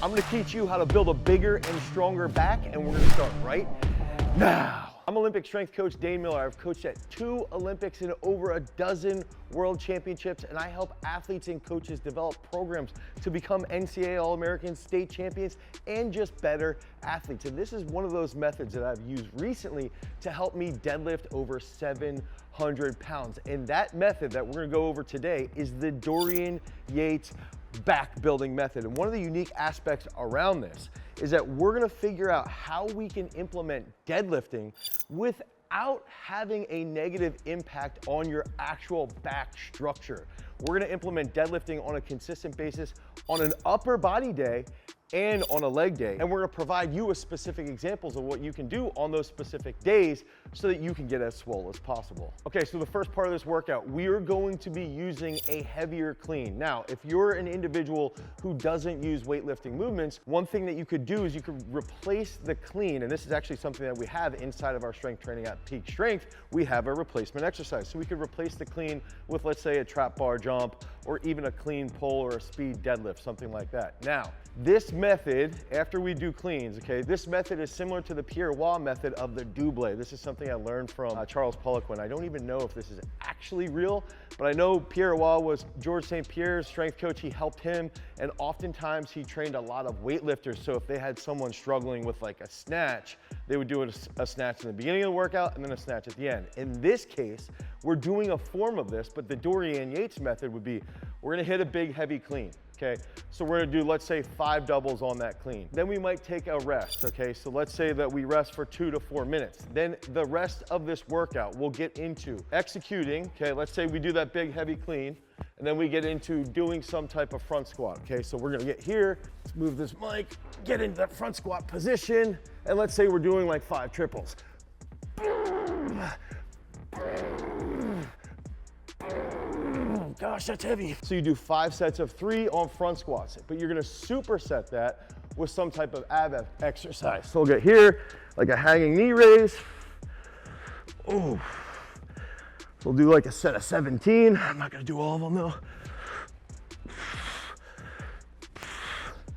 I'm gonna teach you how to build a bigger and stronger back, and we're gonna start right now. I'm Olympic strength coach Dane Miller. I've coached at 2 Olympics and over a dozen world championships, and I help athletes and coaches develop programs to become NCAA All-Americans, state champions, and just better athletes. And this is one of those methods that I've used recently to help me deadlift over 700 pounds. And that method that we're gonna go over today is the Dorian Yates back building method. And one of the unique aspects around this is that we're gonna figure out how we can implement deadlifting without having a negative impact on your actual back structure. We're gonna implement deadlifting on a consistent basis on an upper body day and on a leg day. And we're gonna provide you with specific examples of what you can do on those specific days so that you can get as swole as possible. Okay, so the first part of this workout, we are going to be using a heavier clean. Now, if you're an individual who doesn't use weightlifting movements, one thing that you could do is you could replace the clean, and this is actually something that we have inside of our strength training at Peak Strength. We have a replacement exercise. So we could replace the clean with, let's say, a trap bar jump, or even a clean pull or a speed deadlift, something like that. Now, this method, after we do cleans, okay, this method is similar to the Pierre Waugh method of the double. This is something I learned from Charles Poliquin. I don't even know if this is actually real, but I know Pierre Waugh was George St. Pierre's strength coach. He helped him, and oftentimes he trained a lot of weightlifters. So if they had someone struggling with like a snatch, they would do a snatch in the beginning of the workout and then a snatch at the end. In this case, we're doing a form of this, but the Dorian Yates method would be, we're gonna hit a big heavy clean. Okay, so we're gonna do, let's say, 5 doubles on that clean. Then we might take a rest, okay? So let's say that we rest for 2 to 4 minutes. Then the rest of this workout, we'll get into executing, okay? Let's say we do that big heavy clean, and then we get into doing some type of front squat, okay? So we're gonna get here, let's move this mic, get into that front squat position, and let's say we're doing like 5 triples. Gosh, that's heavy. So you do 5 sets of 3 on front squats, but you're gonna superset that with some type of ab exercise. So we'll get here, like a hanging knee raise. Oh, we'll do like a set of 17. I'm not gonna do all of them though.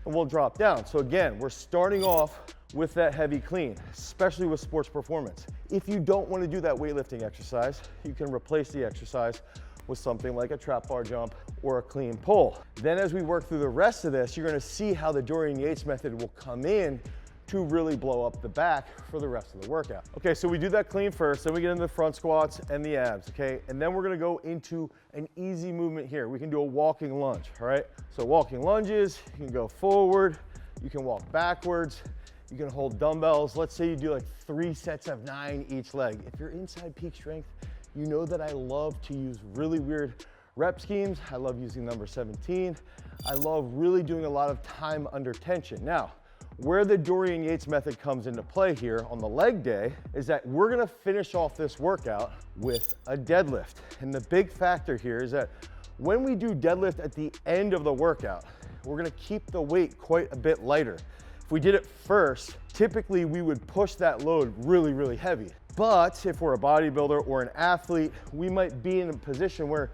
And we'll drop down. So again, we're starting off with that heavy clean, especially with sports performance. If you don't wanna do that weightlifting exercise, you can replace the exercise with something like a trap bar jump or a clean pull. Then as we work through the rest of this, you're gonna see how the Dorian Yates method will come in to really blow up the back for the rest of the workout. Okay, so we do that clean first, then we get into the front squats and the abs, okay? And then we're gonna go into an easy movement here. We can do a walking lunge, all right? So walking lunges, you can go forward, you can walk backwards, you can hold dumbbells. Let's say you do like 3 sets of 9 each leg. If you're inside Peak Strength, you know that I love to use really weird rep schemes. I love using number 17. I love really doing a lot of time under tension. Now, where the Dorian Yates method comes into play here on the leg day is that we're gonna finish off this workout with a deadlift. And the big factor here is that when we do deadlift at the end of the workout, we're gonna keep the weight quite a bit lighter. If we did it first, typically we would push that load really, really heavy. But if we're a bodybuilder or an athlete, we might be in a position where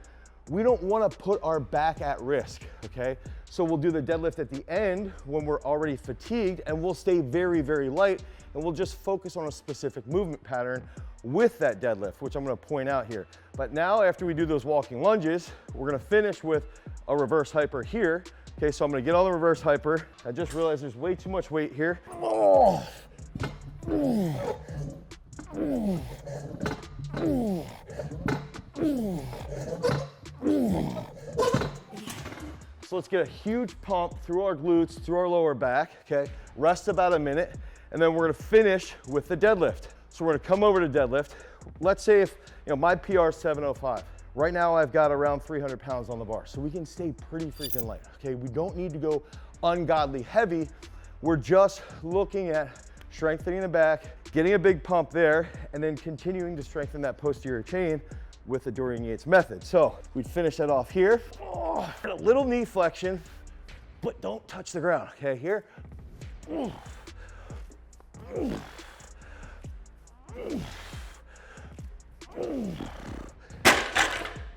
we don't want to put our back at risk, okay? So we'll do the deadlift at the end when we're already fatigued, and we'll stay very, very light, and we'll just focus on a specific movement pattern with that deadlift, which I'm going to point out here. But now after we do those walking lunges, we're going to finish with a reverse hyper here. Okay, so I'm going to get on the reverse hyper. I just realized there's way too much weight here. Oh. So let's get a huge pump through our glutes, through our lower back, okay? Rest about a minute, and then we're gonna finish with the deadlift. So we're gonna come over to deadlift. Let's say if, my PR is 705. Right now I've got around 300 pounds on the bar, so we can stay pretty freaking light, okay? We don't need to go ungodly heavy. We're just looking at strengthening the back, getting a big pump there, and then continuing to strengthen that posterior chain with the Dorian Yates method. So we'd finish that off here. Oh, a little knee flexion, but don't touch the ground, okay? Here.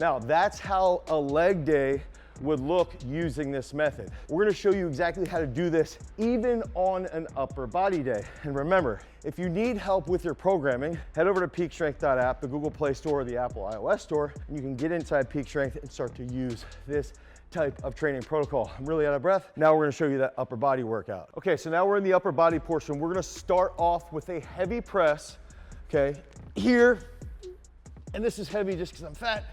Now that's how a leg day would look using this method. We're gonna show you exactly how to do this even on an upper body day. And remember, if you need help with your programming, head over to peakstrength.app, the Google Play Store or the Apple iOS Store, and you can get inside Peak Strength and start to use this type of training protocol. I'm really out of breath. Now we're gonna show you that upper body workout. Okay, so now we're in the upper body portion. We're gonna start off with a heavy press, okay, here. And this is heavy just because I'm fat.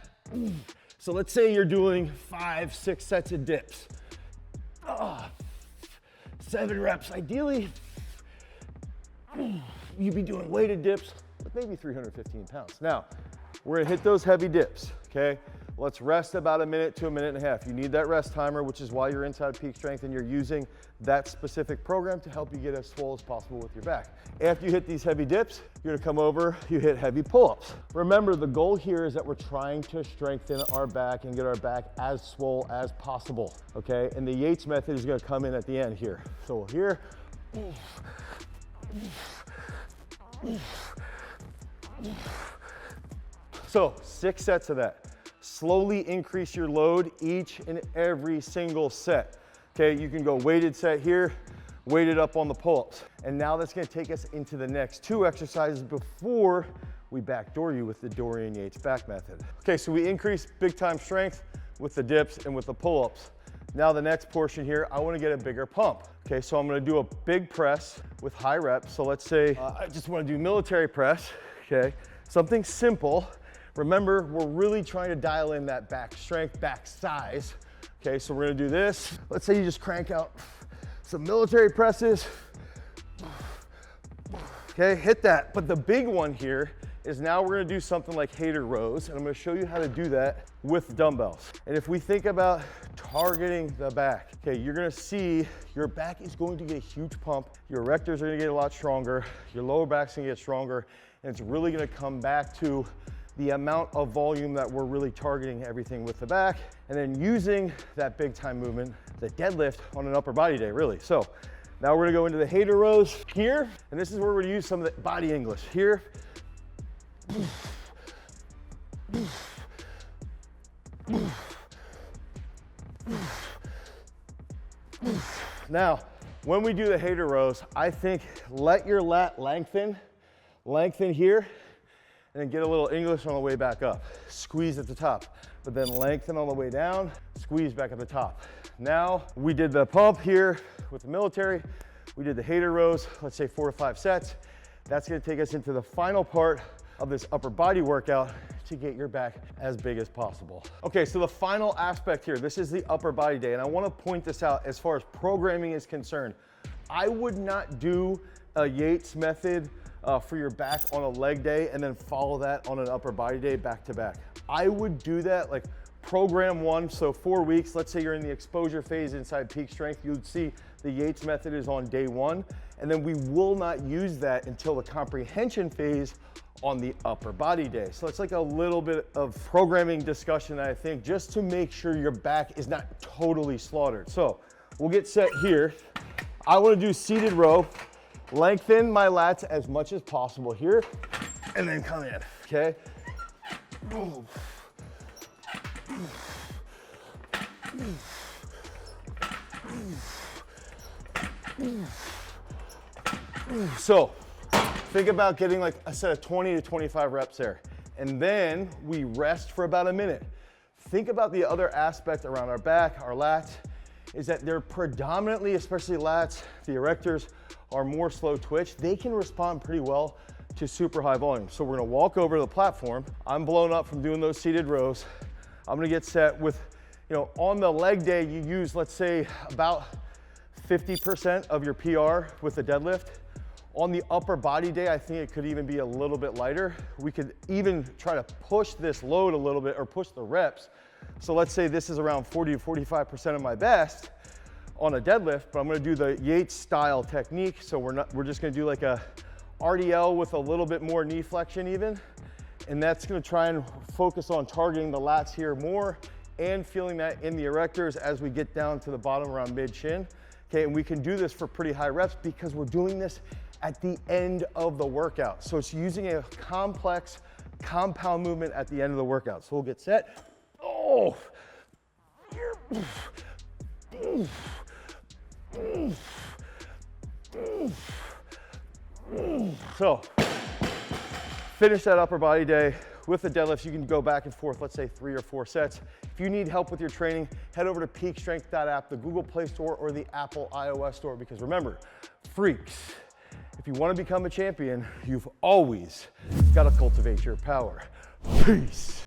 So let's say you're doing 5-6 sets of dips. 7 reps. Ideally, you'd be doing weighted dips with maybe 315 pounds. Now, we're gonna hit those heavy dips, okay? Let's rest about a minute to a minute and a half. You need that rest timer, which is why you're inside Peak Strength and you're using that specific program to help you get as swole as possible with your back. After you hit these heavy dips, you're gonna come over, you hit heavy pull-ups. Remember, the goal here is that we're trying to strengthen our back and get our back as swole as possible, okay? And the Yates method is gonna come in at the end here. So here, so 6 sets of that. Slowly increase your load each and every single set. Okay, you can go weighted set here, weighted up on the pull-ups. And now that's gonna take us into the next 2 exercises before we backdoor you with the Dorian Yates back method. Okay, so we increase big time strength with the dips and with the pull-ups. Now the next portion here, I wanna get a bigger pump. Okay, so I'm gonna do a big press with high reps. So let's say I just wanna do military press, okay? Something simple. Remember, we're really trying to dial in that back strength, back size. Okay, so we're gonna do this. Let's say you just crank out some military presses. Okay, hit that. But the big one here is now we're gonna do something like hater rows, and I'm gonna show you how to do that with dumbbells. And if we think about targeting the back, okay, you're gonna see your back is going to get a huge pump, your erectors are gonna get a lot stronger, your lower back's gonna get stronger, and it's really gonna come back to the amount of volume that we're really targeting everything with the back, and then using that big time movement, the deadlift on an upper body day, really. So now we're gonna go into the hater rows here, and this is where we're gonna use some of the body English. Here. Now, when we do the hater rows, I think let your lat lengthen here, and then get a little English on the way back up. Squeeze at the top, but then lengthen on the way down, squeeze back at the top. Now, we did the pump here with the military. We did the hater rows, let's say 4 to 5 sets. That's gonna take us into the final part of this upper body workout to get your back as big as possible. Okay, so the final aspect here, this is the upper body day, and I wanna point this out as far as programming is concerned. I would not do a Yates method for your back on a leg day and then follow that on an upper body day back to back. I would do that like program 1, so 4 weeks. Let's say you're in the exposure phase inside Peak Strength. You'd see the Yates method is on day 1, and then we will not use that until the comprehension phase on the upper body day. So it's like a little bit of programming discussion, I think, just to make sure your back is not totally slaughtered. So we'll get set here. I wanna do seated row. Lengthen my lats as much as possible here, and then come in, okay? So, think about getting like a set of 20 to 25 reps there, and then we rest for about a minute. Think about the other aspect around our back, our lats, is that they're predominantly, especially lats, the erectors, are more slow twitch. They can respond pretty well to super high volume. So we're gonna walk over to the platform. I'm blown up from doing those seated rows. I'm gonna get set with, on the leg day, you use, let's say, about 50% of your PR with the deadlift. On the upper body day, I think it could even be a little bit lighter. We could even try to push this load a little bit or push the reps. So let's say this is around 40 to 45% of my best on a deadlift, but I'm gonna do the Yates style technique. So we're just gonna do like a RDL with a little bit more knee flexion even. And that's gonna try and focus on targeting the lats here more and feeling that in the erectors as we get down to the bottom around mid shin. Okay, and we can do this for pretty high reps because we're doing this at the end of the workout. So it's using a complex compound movement at the end of the workout. So we'll get set. Oh, here. So, finish that upper body day with the deadlifts. You can go back and forth, let's say 3 or 4 sets. If you need help with your training, head over to peakstrength.app, the Google Play Store or the Apple iOS Store, because remember, freaks, if you want to become a champion, you've always got to cultivate your power. Peace.